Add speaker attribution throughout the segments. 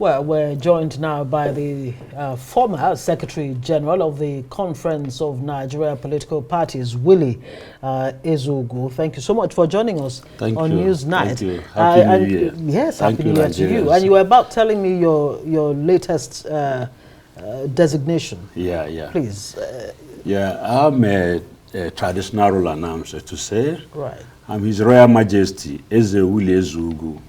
Speaker 1: Well, we're joined now by the former Secretary General of the Conference of Nigeria Political Parties, Willy Ezugwu. Thank you so much for joining us on News Night.
Speaker 2: Thank you. Happy New Year.
Speaker 1: Yes, Happy New Year to you. And you were about telling me your latest designation.
Speaker 2: Yeah.
Speaker 1: Please.
Speaker 2: I'm a traditional ruler now, I'm so to say.
Speaker 1: Right.
Speaker 2: I'm His Royal Majesty Willy Ezugwu.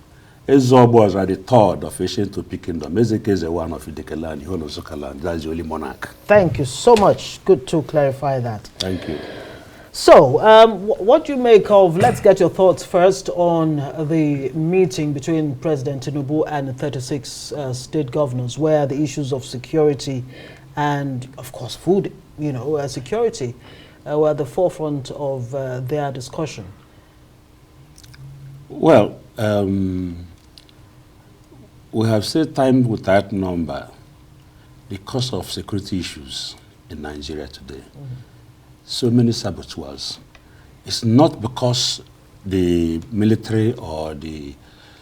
Speaker 2: Ezugwu was the third of ancient Topi Kingdom. Ezeke is one of Idekela and whole of Zokaland. That's the only monarch.
Speaker 1: Thank you so much. Good to clarify that.
Speaker 2: Thank you.
Speaker 1: So, what do you make of, let's get your thoughts first on the meeting between President Tinubu and the 36 state governors, where the issues of security and, of course, food, security were at the forefront of their discussion?
Speaker 2: Well, we have said time without number the cause of security issues in Nigeria today. So many saboteurs. It's not because the military or the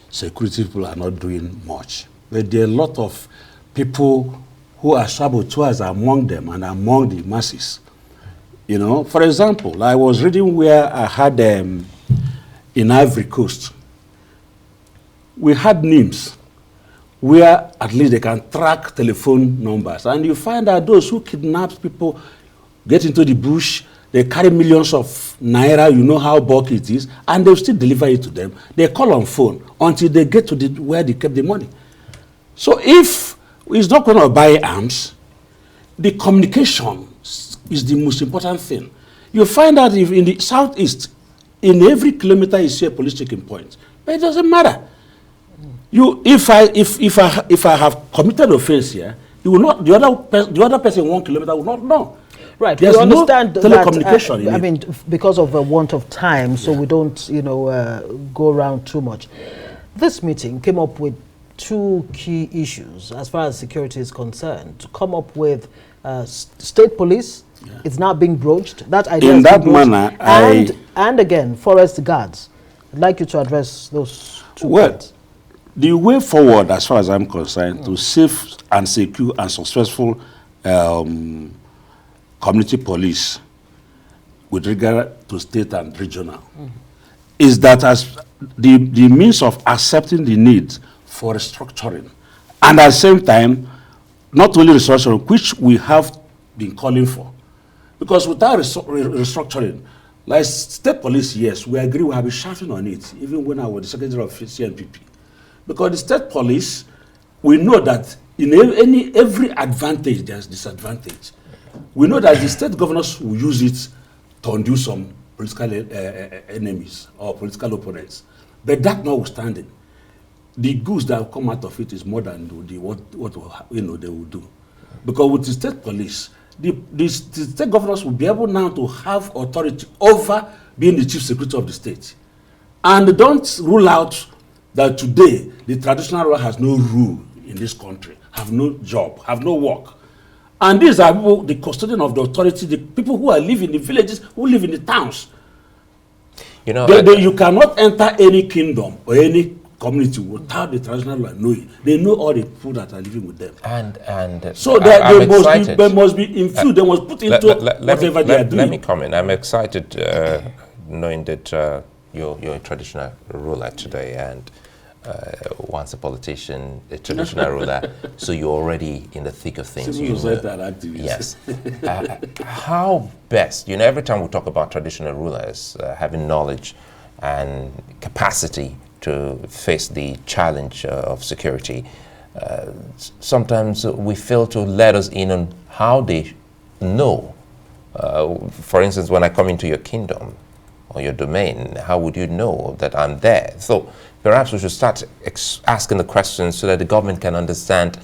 Speaker 2: security people are not doing much, but there are a lot of people who are saboteurs among them and among the masses. For example, I was reading where I had in Ivory Coast, we had NIMC, where at least they can track telephone numbers. And you find that those who kidnap people get into the bush, they carry millions of naira, you know how bulky it is, and they'll still deliver it to them. They call on phone until they get to where they kept the money. So if it's not going to buy arms, the communication is the most important thing. You find out if in the southeast, in every kilometer you see a police checking point, but it doesn't matter. If I have committed offense here, you will not. The other person 1 kilometer will not know.
Speaker 1: Right.
Speaker 2: There's
Speaker 1: we understand
Speaker 2: no telecommunication.
Speaker 1: That, I mean, because of the want of time, so we don't, go around too much. This meeting came up with two key issues as far as security is concerned. To come up with state police, it's now being broached. That idea
Speaker 2: in that manner,
Speaker 1: and again, forest guards. I'd like you to address those two points.
Speaker 2: The way forward, as far as I'm concerned, to safe and secure and successful community police with regard to state and regional is that as the means of accepting the need for restructuring, and at the same time, not only restructuring, which we have been calling for, because without restructuring, like state police, yes, we agree, we have been shouting on it, even when I was the secretary of CNPP. Because the state police, we know that in every advantage, there's disadvantage. We know that the state governors will use it to undo some political enemies or political opponents. But that notwithstanding, the goods that will come out of it is more than what they will do. Because with the state police, the state governors will be able now to have authority over being the chief secretary of the state. And don't rule out that today the traditional ruler has no rule in this country, have no job, have no work. And these are people, the custodian of the authority, the people who are living in the villages, who live in the towns. You cannot enter any kingdom or any community without the traditional ruler knowing. They know all the people that are living with them.
Speaker 3: And
Speaker 2: so they must be infused, they must put into whatever they are doing.
Speaker 3: Let me comment. I'm excited knowing that you're a traditional ruler today, and once a politician, a traditional ruler, so you're already in the thick of things. Yes. How best, every time we talk about traditional rulers having knowledge and capacity to face the challenge of security, sometimes we fail to let us in on how they know. For instance, when I come into your kingdom or your domain, how would you know that I'm there? So perhaps we should start asking the questions so that the government can understand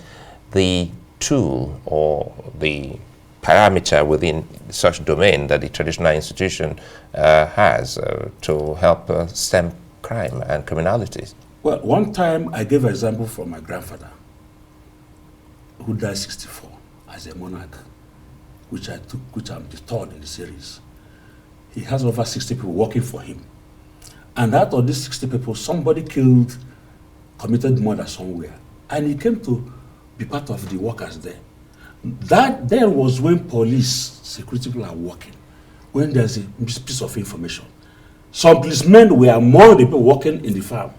Speaker 3: the tool or the parameter within such domain that the traditional institution has to help stem crime and criminalities.
Speaker 2: Well, one time I gave an example from my grandfather, who died 64 as a monarch, which I'm the third in the series. He has over 60 people working for him. And out of these 60 people, somebody committed murder somewhere. and he came to be part of the workers there. That there was when police, security people are working, when there's a piece of information. Some policemen were among the people working in the farm.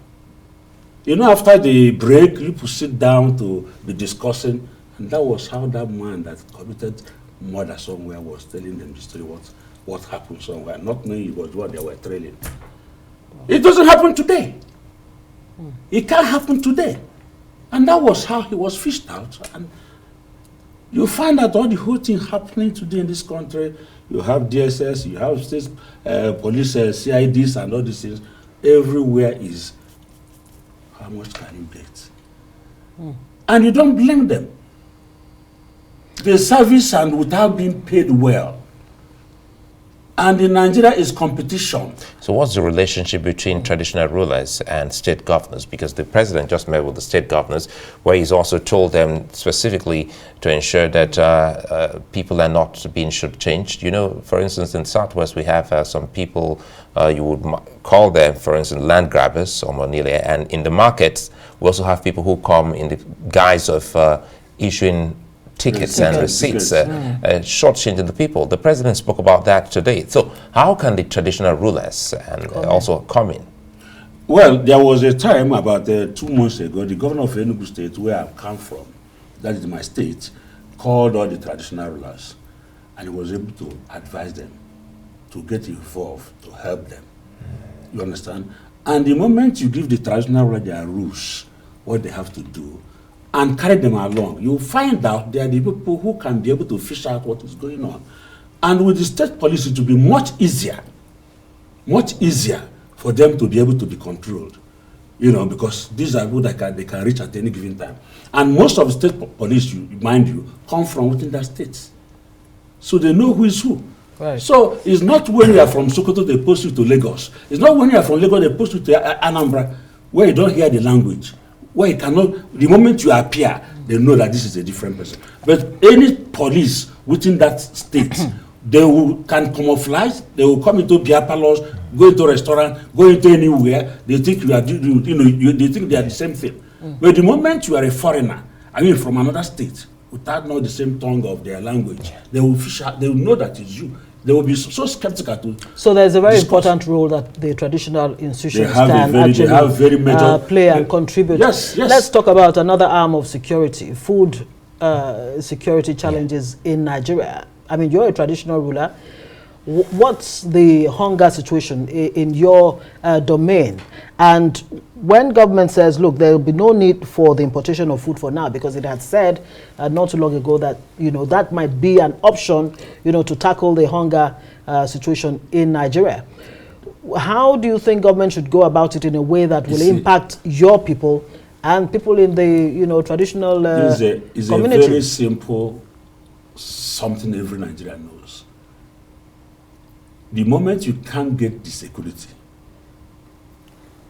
Speaker 2: You know, after the break, people sit down to be discussing, and that was how that man that committed murder somewhere was telling them the story, what happened somewhere, not knowing it was what they were trailing. It doesn't happen today. It can't happen today. And that was how he was fished out. And you find out all the whole thing happening today in this country. You have DSS, you have state police, CIDs, and all these things. Everywhere is, how much can you get? And you don't blame them. The service and without being paid well. And in Nigeria is competition.
Speaker 3: So what's the relationship between traditional rulers and state governors? Because the president just met with the state governors, where he's also told them specifically to ensure that people are not being shortchanged. You know, for instance, in Southwest, we have some people, you would call them, for instance, land grabbers or more nearly. And in the markets, we also have people who come in the guise of issuing tickets and receipts, shortchanging the people. The president spoke about that today. So how can the traditional rulers also come in?
Speaker 2: Well, there was a time about 2 months ago, the governor of Ezugwu state, where I come from, that is my state, called all the traditional rulers, and he was able to advise them, to get involved, to help them. You understand? And the moment you give the traditional rulers their rules, what they have to do, and carry them along, you'll find out they are the people who can be able to fish out what is going on. And with the state police, it will be much easier for them to be able to be controlled, you know, because these are people that they can reach at any given time. And most of the state police, mind you, come from within their states. So they know who is who.
Speaker 1: Right.
Speaker 2: So it's not when you are from Sokoto, they post you to Lagos. It's not when you are from Lagos, they post you to Anambra, where you don't hear the language. Where you cannot, the moment you appear, they know that this is a different person. But any police within that state, they can camouflage, they will come into beer parlors, go into a restaurant, go into anywhere, they think you are, they think they are the same thing. But the moment you are a foreigner, I mean from another state, without knowing the same tongue of their language, they will fish out, they will know that it's you. They will be so skeptical to.
Speaker 1: So there's a very important role that the traditional institutions can
Speaker 2: actually
Speaker 1: play and contribute.
Speaker 2: Yes.
Speaker 1: Let's talk about another arm of security, food security challenges in Nigeria. I mean, you're a traditional ruler. What's the hunger situation in your domain? And when government says, look, there will be no need for the importation of food for now, because it had said not too long ago that, you know, that might be an option, you know, to tackle the hunger situation in Nigeria. How do you think government should go about it in a way that will impact your people and people in the, you know, traditional community?
Speaker 2: It's a very simple something every Nigerian knows. The moment you can't get the security,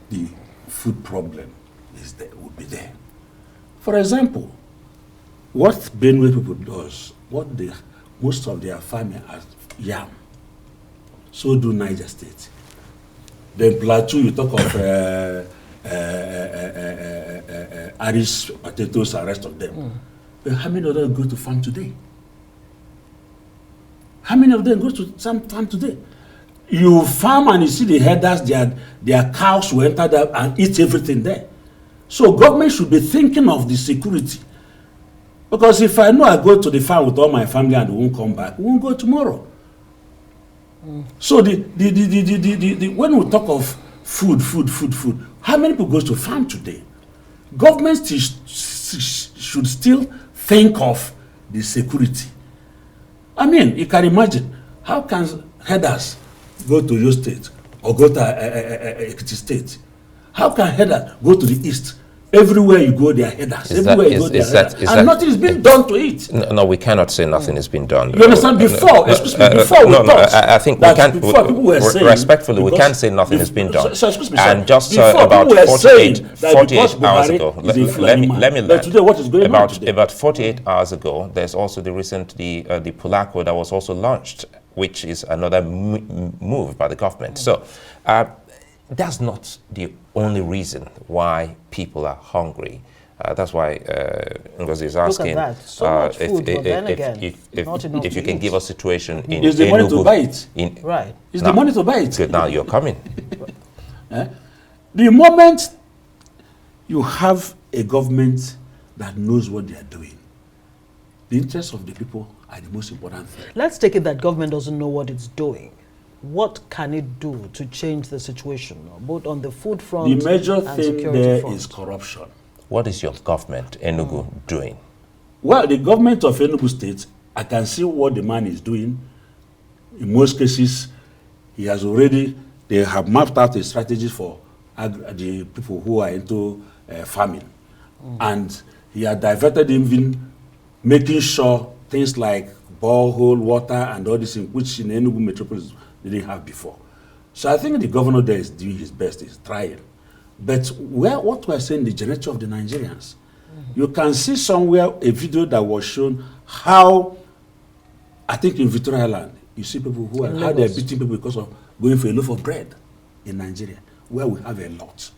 Speaker 2: the food problem is there, will be there. For example, what Benue people does, most of their farming are yam. So do Niger State. Then Plateau, you talk of Irish potatoes and rest of them. But how many of them go to farm today? How many of them go to some farm today? You farm and you see the herders, their cows will enter there and eat everything there. So government should be thinking of the security. Because if I know I go to the farm with all my family and we won't come back, we won't go tomorrow. So when we talk of food, how many people go to farm today? Government should still think of the security. I mean, you can imagine, how can herders go to your state or go to Ekiti state? How can herders go to the east? Everywhere you go, there are headers. Everywhere you go, there are headers. And nothing is being done to it.
Speaker 3: No, we cannot say nothing has been done.
Speaker 2: You understand? Before, excuse me, before we thought.
Speaker 3: I think we can't.
Speaker 2: Before people were saying,
Speaker 3: respectfully, we can't say nothing has been done.
Speaker 2: So excuse me,
Speaker 3: and just about 48 hours ago, let me learn.
Speaker 2: But today, what is going on today?
Speaker 3: About 48 hours ago, there's also the recent the Polaco that was also launched, which is another move by the government. So. That's not the only reason why people are hungry. That's why Ngozi is asking.
Speaker 1: Look at that. So much food, but then again,
Speaker 3: if you can give us a situation in
Speaker 2: is the money to buy it?
Speaker 1: Right.
Speaker 2: Is the money to buy it?
Speaker 3: Good, now you're coming.
Speaker 2: The moment you have a government that knows what they are doing, the interests of the people are the most important thing.
Speaker 1: Let's take it that government doesn't know what it's doing. What can it do to change the situation, both on the food front
Speaker 2: The major
Speaker 1: and
Speaker 2: thing
Speaker 1: security
Speaker 2: there
Speaker 1: front?
Speaker 2: is corruption.
Speaker 3: What is your government, Enugu, doing?
Speaker 2: Well, the government of Enugu State, I can see what the man is doing. In most cases, they have mapped out a strategy for the people who are into farming. And he had diverted even making sure things like borehole water and all this, which in Enugu metropolis they didn't have before. So I think the governor there is doing his best, is trying. But what we're saying, the generator of the Nigerians, you can see somewhere a video that was shown how, I think in Victoria Island, you see people who are, how they're beating people because of going for a loaf of bread in Nigeria, where we have a lot.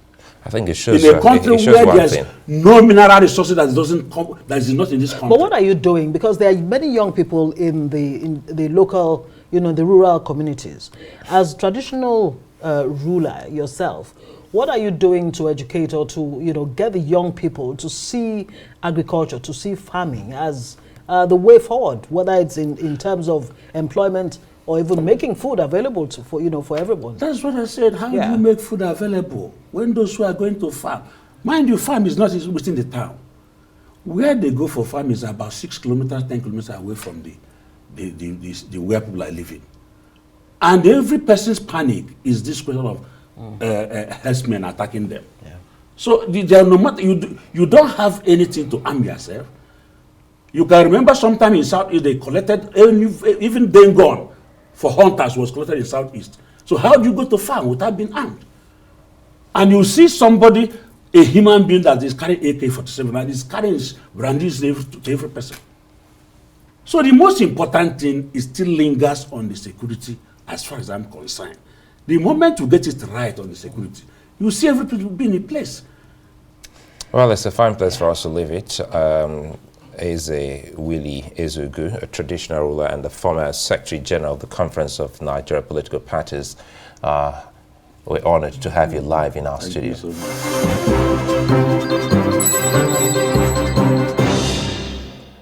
Speaker 3: I think it shows
Speaker 2: in a country where there's
Speaker 3: thing.
Speaker 2: no mineral resources that doesn't come, that is not in this country.
Speaker 1: But what are you doing? Because there are many young people in the local, the rural communities. As traditional ruler yourself, what are you doing to educate or to get the young people to see agriculture, to see farming as the way forward, whether it's in terms of employment or even making food available for everyone? That's
Speaker 2: what I said. How do you make food available when those who are going to farm? Mind you, farm is not within the town. Where they go for farm is about 6 kilometers, 10 kilometers away from the where people are living. And every person's panic is this question of herdsmen attacking them. Yeah. So they are no matter, you don't have anything to arm yourself. You can remember sometime in Southeast they collected, even then gone, for hunters was collected in Southeast. So how do you go to farm without being armed? And you see somebody, a human being that is carrying AK-47 and is carrying brandies to every person. So the most important thing is still lingers on the security as far as I'm concerned. The moment you get it right on the security, you see everything will be in place.
Speaker 3: Well, it's a fine place for us to leave it. Is a Willy Ezugwu, a traditional ruler and the former Secretary General of the Conference of Nigeria Political Parties. We're honored to have you live in our studio.
Speaker 2: Thank you so much.